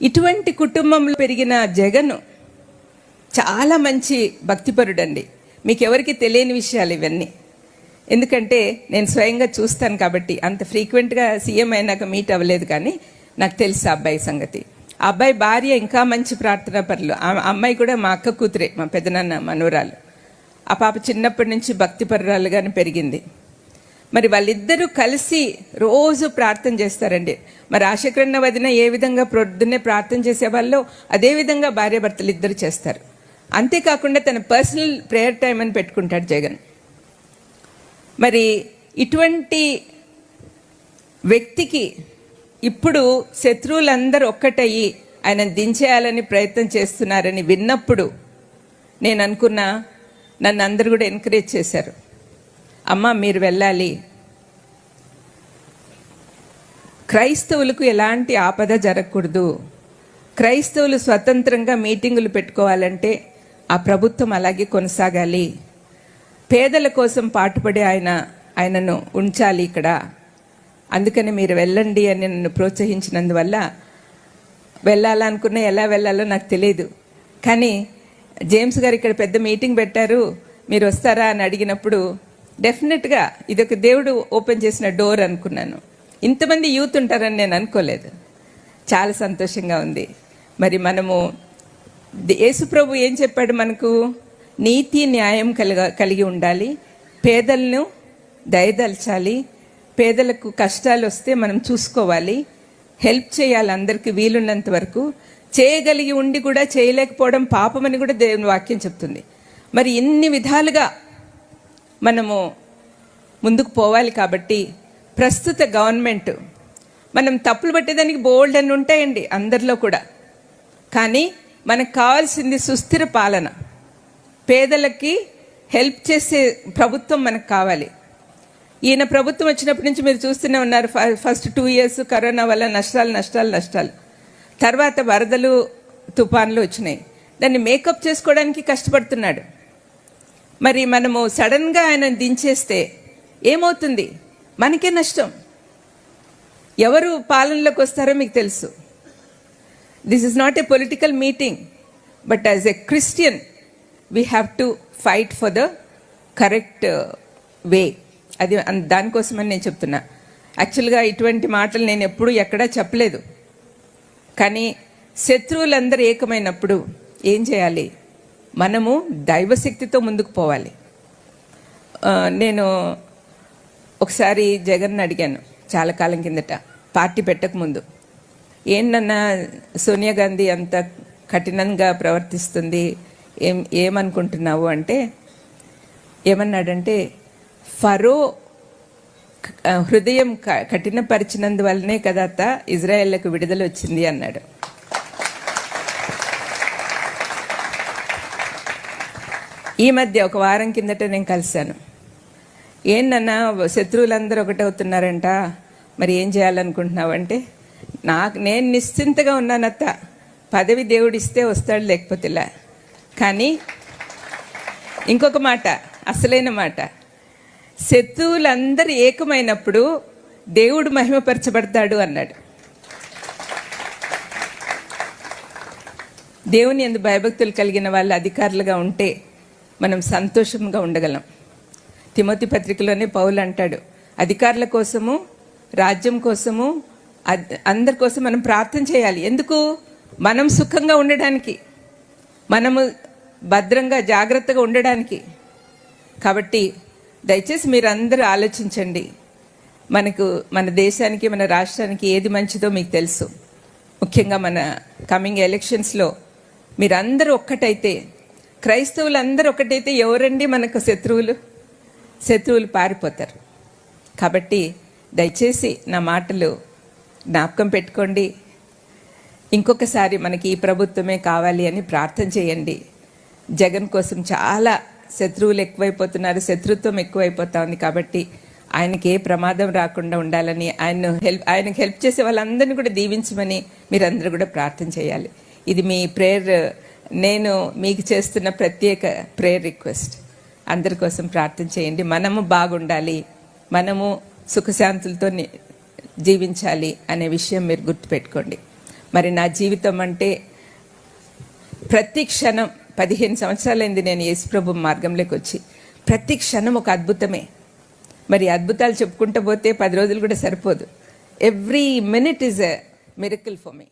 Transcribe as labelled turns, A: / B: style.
A: ఇటువంటి కుటుంబంలో పెరిగిన జగన్ చాలా మంచి భక్తిపరుడండి. మీకు ఎవరికి తెలియని విషయాలు ఇవన్నీ, ఎందుకంటే నేను స్వయంగా చూస్తాను కాబట్టి. అంత ఫ్రీక్వెంట్గా సీఎం అయినాక మీట్ అవ్వలేదు, కానీ నాకు తెలుసు ఆ అబ్బాయి సంగతి. ఆ అబ్బాయి భార్య ఇంకా మంచి ప్రార్థనా పరులు. ఆ అమ్మాయి కూడా మా అక్క కూతురే, మా పెదనాన్న మనవరాలు. ఆ పాప చిన్నప్పటి నుంచి భక్తిపరురాలుగానే పెరిగింది. మరి వాళ్ళిద్దరూ కలిసి రోజు ప్రార్థన చేస్తారండి. మరి ఆశకరణ వదిన ఏ విధంగా పొద్దున్నే ప్రార్థన చేసేవాళ్ళో అదేవిధంగా భార్యాభర్తలు ఇద్దరు చేస్తారు. అంతేకాకుండా తన పర్సనల్ ప్రేయర్ టైం అని పెట్టుకుంటాడు జగన్. మరి ఇటువంటి వ్యక్తికి ఇప్పుడు శత్రువులందరూ ఒక్కటయ్యి ఆయన దించేయాలని ప్రయత్నం చేస్తున్నారని విన్నప్పుడు నేను అనుకున్నా, నన్ను అందరూ కూడా ఎంకరేజ్ చేశారు. అమ్మ మీరు వెళ్ళాలి, క్రైస్తవులకు ఎలాంటి ఆపద జరగకూడదు, క్రైస్తవులు స్వతంత్రంగా మీటింగులు పెట్టుకోవాలంటే ఆ ప్రభుత్వం అలాగే కొనసాగాలి, పేదల కోసం పాటుపడి ఆయనను ఉంచాలి ఇక్కడ, అందుకని మీరు వెళ్ళండి అని నన్ను ప్రోత్సహించినందువల్ల వెళ్ళాలనుకున్నా ఎలా వెళ్ళాలో నాకు తెలియదు. కానీ జేమ్స్ గారు ఇక్కడ పెద్ద మీటింగ్ పెట్టారు, మీరు వస్తారా అని అడిగినప్పుడు డెఫినెట్గా ఇదొక దేవుడు ఓపెన్ చేసిన డోర్ అనుకున్నాను. ఇంతమంది యూత్ ఉంటారని నేను అనుకోలేదు. చాలా సంతోషంగా ఉంది. మరి మనము యేసుప్రభు ఏం చెప్పాడు మనకు? నీతి న్యాయం కలిగి ఉండాలి, పేదలను దయదల్చాలి, పేదలకు కష్టాలు వస్తే మనం చూసుకోవాలి, హెల్ప్ చేయాలి అందరికీ వీలున్నంత వరకు. చేయగలిగి ఉండి కూడా చేయలేకపోవడం పాపమని కూడా దేవుని వాక్యం చెప్తుంది. మరి ఇన్ని విధాలుగా మనము ముందుకు పోవాలి. కాబట్టి ప్రస్తుత గవర్నమెంట్, మనం తప్పులు పట్టేదానికి బోల్డ్ అని ఉంటాయండి అందరిలో కూడా, కానీ మనకు కావాల్సింది సుస్థిర పాలన, పేదలకి హెల్ప్ చేసే ప్రభుత్వం మనకు కావాలి. ఈయన ప్రభుత్వం వచ్చినప్పటి నుంచి మీరు చూస్తూనే ఉన్నారు. ఫస్ట్ 2 years కరోనా వల్ల నష్టాలు, తర్వాత వరదలు తుఫాన్లు వచ్చినాయి. దాన్ని మేకప్ చేసుకోవడానికి కష్టపడుతున్నాడు. మరి మనము సడన్గా ఆయన దించేస్తే ఏమవుతుంది? మనకే నష్టం. ఎవరు పాలనలోకి వస్తారో మీకు తెలుసు. This is not a political meeting, but as a Christian we have to fight for the correct way. అది దానికోసమని నేను చెప్తున్నా. యాక్చువల్గా ఇటువంటి మాటలు నేను ఎప్పుడూ ఎక్కడా చెప్పలేదు. కానీ శత్రువులందరూ ఏకమైనప్పుడు ఏం చేయాలి? మనము దైవశక్తితో ముందుకు పోవాలి. నేను ఒకసారి జగన్ అడిగాను చాలా కాలం కిందట, పార్టీ పెట్టకముందు, ఏంటన్నా సోనియా గాంధీ అంత కఠినంగా ప్రవర్తిస్తుంది, ఏమనుకుంటున్నావు అంటే, ఏమన్నాడంటే, ఫరో హృదయం కఠినపరిచినందువల్లనే కదా అత్త ఇజ్రాయెళ్లకు విడుదల వచ్చింది అన్నాడు. ఈ మధ్య ఒక వారం కిందట నేను కలిశాను. ఏంటన్నా శత్రువులందరూ ఒకటవుతున్నారంట, మరి ఏం చేయాలనుకుంటున్నావంటే, నేను నిశ్చింతగా ఉన్నానత్త, పదవి దేవుడిస్తే వస్తాడు, లేకపోతే ఇలా. కానీ ఇంకొక మాట, అసలైన మాట, శత్రువులందరూ ఏకమైనప్పుడు దేవుడు మహిమపరచబడతాడు అన్నాడు. దేవుని యందు భయభక్తులు కలిగిన వాళ్ళు అధికారులుగా ఉంటే మనం సంతోషంగా ఉండగలం. తిమోతి పత్రికలోనే పౌలు అంటాడు, అధికారుల కోసము, రాజ్యం కోసము, అందరి కోసం మనం ప్రార్థన చేయాలి. ఎందుకు? మనం సుఖంగా ఉండడానికి, మనము భద్రంగా జాగ్రత్తగా ఉండడానికి. కాబట్టి దయచేసి మీరు అందరూ ఆలోచించండి. మన దేశానికి, మన రాష్ట్రానికి ఏది మంచిదో మీకు తెలుసు. ముఖ్యంగా మన కమింగ్ ఎలక్షన్స్లో మీరందరూ ఒక్కటైతే, క్రైస్తవులందరూ ఒకటైతే ఎవరండి మనకు శత్రువులు పారిపోతారు. కాబట్టి దయచేసి నా మాటలు జ్ఞాపకం పెట్టుకోండి. ఇంకొకసారి మనకి ఈ ప్రభుత్వమే కావాలి అని ప్రార్థన చేయండి. జగన్ కోసం చాలా శత్రువులు ఎక్కువైపోతున్నారు, శత్రుత్వం ఎక్కువైపోతా ఉంది. కాబట్టి ఆయనకి ఏ ప్రమాదం రాకుండా ఉండాలని, ఆయనకు హెల్ప్ చేసే వాళ్ళందరినీ కూడా దీవించమని మీరందరూ కూడా ప్రార్థన చేయాలి. ఇది మీ ప్రేయర్, నేను మీకు చేస్తున్న ప్రత్యేక ప్రేయర్ రిక్వెస్ట్. అందరి కోసం ప్రార్థన చేయండి. మనము బాగుండాలి, మనము సుఖశాంతులతో జీవించాలి అనే విషయం మీరు గుర్తుపెట్టుకోండి. మరి నా జీవితం అంటే ప్రతి క్షణం 15 సంవత్సరాలైంది నేను యేసుప్రభు మార్గంలోకి వచ్చి. ప్రతి క్షణం ఒక అద్భుతమే. మరి అద్భుతాలు చెప్పుకుంటూ పోతే 10 రోజులు కూడా సరిపోదు. Every minute is a miracle for me.